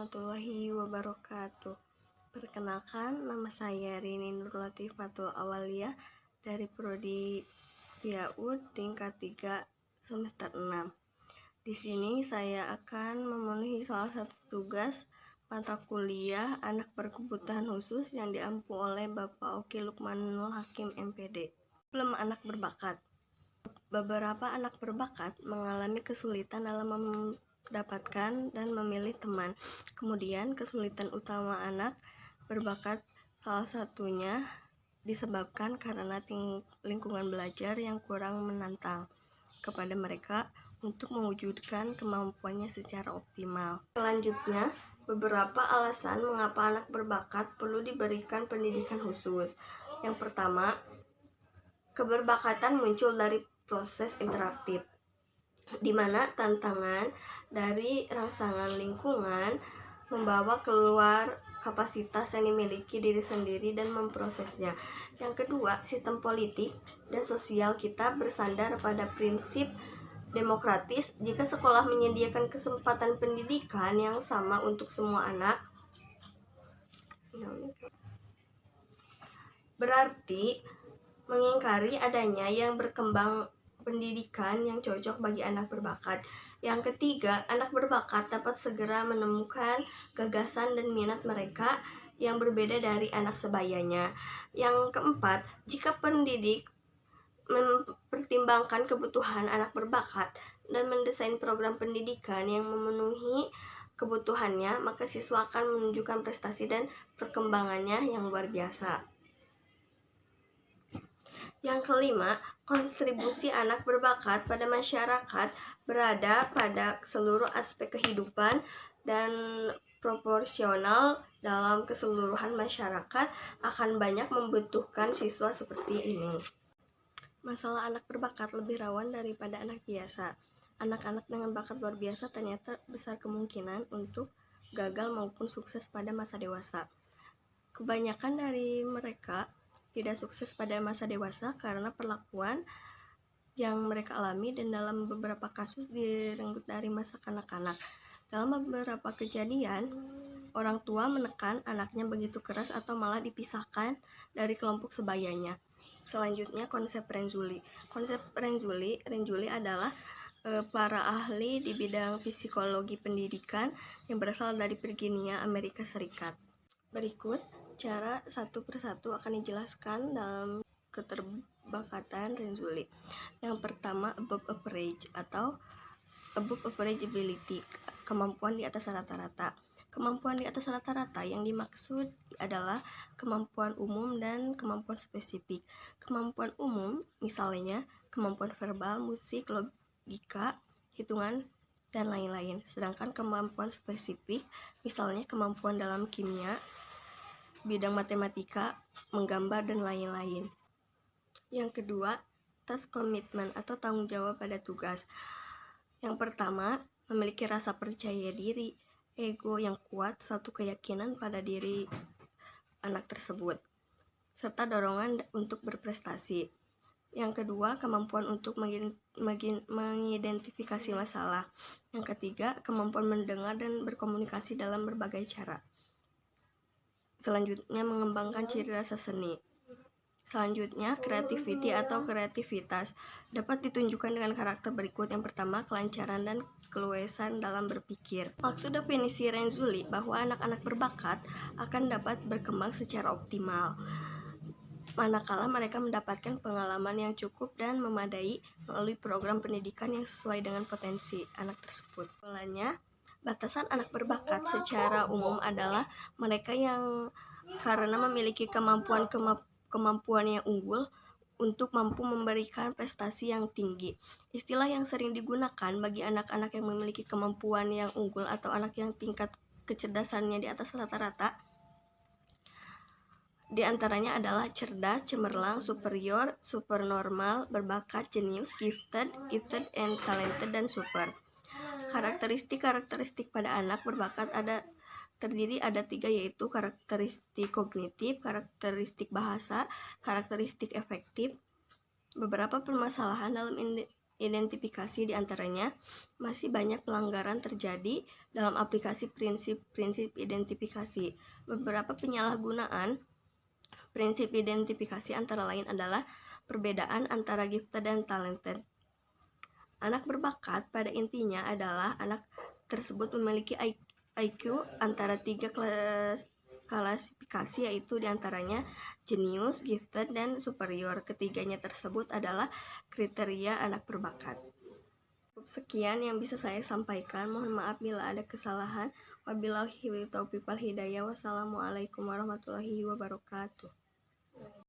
warahmatullahi wabarakatuh. Perkenalkan, nama saya Rini Nurlatifatul Awaliyah dari Prodi PAUD tingkat 3 semester 6. Di sini saya akan memenuhi salah satu tugas mata kuliah anak berkebutuhan khusus yang diampu oleh Bapak Oki Lukmanul Hakim MPD. Problem anak berbakat. Beberapa anak berbakat mengalami kesulitan dalam mendapatkan dan memilih teman. Kemudian kesulitan utama anak berbakat salah satunya disebabkan karena lingkungan belajar yang kurang menantang kepada mereka untuk mewujudkan kemampuannya secara optimal. Selanjutnya, beberapa alasan mengapa anak berbakat perlu diberikan pendidikan khusus. Yang pertama, keberbakatan muncul dari proses interaktif, di mana tantangan dari rangsangan lingkungan membawa keluar kapasitas yang dimiliki diri sendiri dan memprosesnya. Yang kedua, sistem politik dan sosial kita bersandar pada prinsip demokratis. Jika sekolah menyediakan kesempatan pendidikan yang sama untuk semua anak, berarti mengingkari adanya yang berkembang pendidikan yang cocok bagi anak berbakat. Yang ketiga, anak berbakat dapat segera menemukan gagasan dan minat mereka yang berbeda dari anak sebayanya. Yang keempat, jika pendidik mempertimbangkan kebutuhan anak berbakat dan mendesain program pendidikan yang memenuhi kebutuhannya, maka siswa akan menunjukkan prestasi dan perkembangannya yang luar biasa. Yang kelima, kontribusi anak berbakat pada masyarakat berada pada seluruh aspek kehidupan dan proporsional dalam keseluruhan masyarakat akan banyak membutuhkan siswa seperti ini. Masalah anak berbakat lebih rawan daripada anak biasa. Anak-anak dengan bakat luar biasa ternyata besar kemungkinan untuk gagal maupun sukses pada masa dewasa. Kebanyakan dari mereka tidak sukses pada masa dewasa karena perlakuan yang mereka alami dan dalam beberapa kasus direnggut dari masa kanak-kanak. Dalam beberapa kejadian, orang tua menekan anaknya begitu keras atau malah dipisahkan dari kelompok sebayanya. Selanjutnya, konsep Renzulli. Konsep Renzulli adalah para ahli di bidang psikologi pendidikan yang berasal dari Virginia, Amerika Serikat. Berikut cara satu persatu akan dijelaskan dalam keterbakatan Renzulli. Yang pertama, above average atau above average ability, kemampuan di atas rata-rata. Kemampuan di atas rata-rata yang dimaksud adalah kemampuan umum dan kemampuan spesifik. Kemampuan umum misalnya kemampuan verbal, musik, logika, hitungan, dan lain-lain. Sedangkan kemampuan spesifik misalnya kemampuan dalam kimia, bidang matematika, menggambar, dan lain-lain. Yang kedua, task commitment atau tanggung jawab pada tugas. Yang pertama, memiliki rasa percaya diri, ego yang kuat, satu keyakinan pada diri anak tersebut, serta dorongan untuk berprestasi. Yang kedua, kemampuan untuk mengidentifikasi masalah. Yang ketiga, kemampuan mendengar dan berkomunikasi dalam berbagai cara. Selanjutnya, mengembangkan ciri rasa seni. Selanjutnya, creativity atau kreativitas dapat ditunjukkan dengan karakter berikut. Yang pertama, kelancaran dan keluasan dalam berpikir. Maksud definisi Renzulli bahwa anak-anak berbakat akan dapat berkembang secara optimal manakala mereka mendapatkan pengalaman yang cukup dan memadai melalui program pendidikan yang sesuai dengan potensi anak tersebut. Polanya, batasan anak berbakat secara umum adalah mereka yang karena memiliki kemampuan yang unggul untuk mampu memberikan prestasi yang tinggi. Istilah yang sering digunakan bagi anak-anak yang memiliki kemampuan yang unggul atau anak yang tingkat kecerdasannya di atas rata-rata di antaranya adalah cerdas, cemerlang, superior, supernormal, berbakat, jenius, gifted, and talented, dan super. Karakteristik pada anak berbakat ada 3, yaitu karakteristik kognitif, karakteristik bahasa, karakteristik efektif. Beberapa permasalahan dalam identifikasi diantaranya masih banyak pelanggaran terjadi dalam aplikasi prinsip-prinsip identifikasi. Beberapa penyalahgunaan prinsip identifikasi antara lain adalah perbedaan antara gifted dan talented. Anak berbakat pada intinya adalah anak tersebut memiliki IQ antara 3 klasifikasi, yaitu diantaranya jenius, gifted, dan superior. Ketiganya tersebut adalah kriteria anak berbakat. Sekian yang bisa saya sampaikan. Mohon maaf bila ada kesalahan. Wabillahi taufiq wal hidayah. Wassalamualaikum warahmatullahi wabarakatuh.